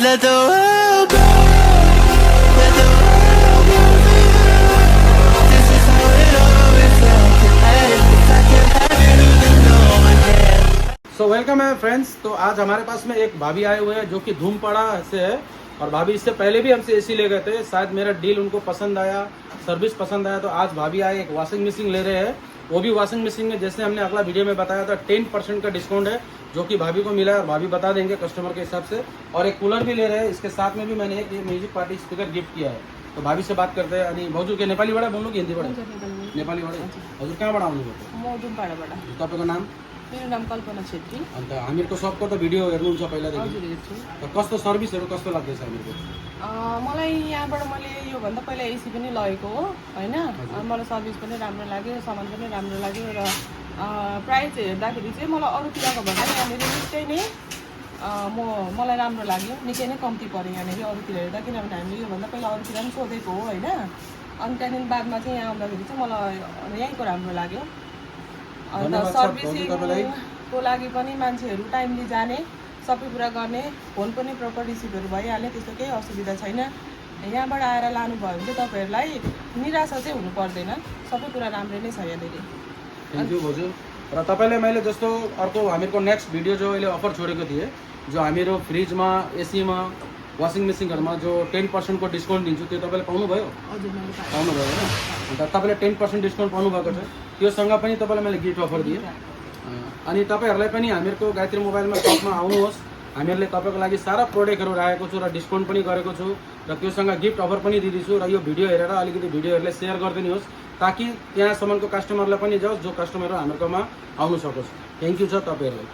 let the world go, let the world go. This is how it always felt. If I can have you, then no one can. So welcome है friends. तो आज हमारे pass में एक भाभी आए हुए हैं जो कि धूमपाड़ा से है, और भाभी इससे पहले भी हमसे एसी ले गए थे। शायद मेरा डील उनको पसंद आया, सर्विस पसंद आया, तो आज भाभी आए एक वॉशिंग मशीन ले रहे हैं। वो भी वॉशिंग मशीन में जैसे हमने अगला वीडियो में बताया था 10% का डिस्काउंट है जो कि भाभी को मिला है, और भाभी बता देंगे कस्टमर के हिसाब से। और एक कूलर भी ले रहे हैं, इसके साथ में भी मैंने एक म्यूजिक पार्टी स्पीकर गिफ्ट किया है। तो भाभी से बात करते हैं। अनि भाउजू के नेपाली बड़ा बोल्नु कि हिन्दी बड़ा? नेपाली बड़ा। हजुर कहाँबाट आउनुभएको? म धुमपाडाबाट। तपाईँको नाम? मेरो नाम कल्पना छेत्री। अन्त हामीहरूको सबको त भिडियो हेर्नुहुन्छ पहिलादेखि? हजुर हेर्छु। त कस्तो सर्भिसहरू कस्तो लाग्दैछ हामीहरूको? मलाई यहाँबाट मैले योभन्दा पहिला एसी पनि लगेको हो होइन। मलाई सर्भिस पनि राम्रो लाग्यो, सामान पनि राम्रो लाग्यो, र प्राइस हेर्दाखेरि चाहिँ मलाई अरूतिरको भन्दा यहाँनिर निकै नै मलाई राम्रो लाग्यो। निकै नै कम्ती पऱ्यो यहाँनिर अरूतिर हेर्दा, किनभने हामीले योभन्दा पहिला अरूतिर पनि सोधेको हो होइन। अनि त्यहाँदेखि बादमा चाहिँ यहाँ आउँदाखेरि चाहिँ मलाई यहीँको राम्रो लाग्यो। अन्त सर्भिसिङको लागि पनि मान्छेहरू टाइमली जाने, सबै कुरा गर्ने, फोन पनि प्रपर रिसिभहरू भइहाल्ने, त्यस्तो केही असुविधा छैन। यहाँबाट आएर लानुभयो भने चाहिँ तपाईँहरूलाई निराशा चाहिँ हुनु पर्दैन, सबै कुरा राम्रो नै छ यहाँनिर। थ्याङ्क यू भाउजू। र तपाईँले मैले जस्तो अर्को हामीहरूको नेक्स्ट भिडियो जो अहिले अफर छोडेको थिएँ, जो हामीहरू फ्रिजमा, एसीमा, वासिङ मेसिनहरूमा जो 10% को डिस्काउन्ट दिन्छु, त्यो तपाईँले पाउनुभयो? हजुर मैले पाउनुभयो होइन? अन्त तपाईँले 10% डिस्काउन्ट पाउनुभएको छ, त्योसँग पनि तपाईँलाई मैले गिफ्ट अफर दिएँ। अनि तपाईँहरूलाई पनि हामीहरूको गायत्री मोबाइलमा सपमा आउनुहोस्। हामीहरूले तपाईँको लागि सारा प्रोडक्टहरू राखेको छु र डिस्काउन्ट पनि गरेको छु, र त्योसँग गिफ्ट अफर पनि दिँदैछु। र यो भिडियो हेरेर अलिकति भिडियोहरूले सेयर गरिदिनुहोस् ताकि त्यहाँसम्मको कस्टमरलाई पनि जाओस् जो कस्टमरहरू हामीहरूकोमा आउनु सकोस्। थ्याङ्क यू छ तपाईँहरूलाई।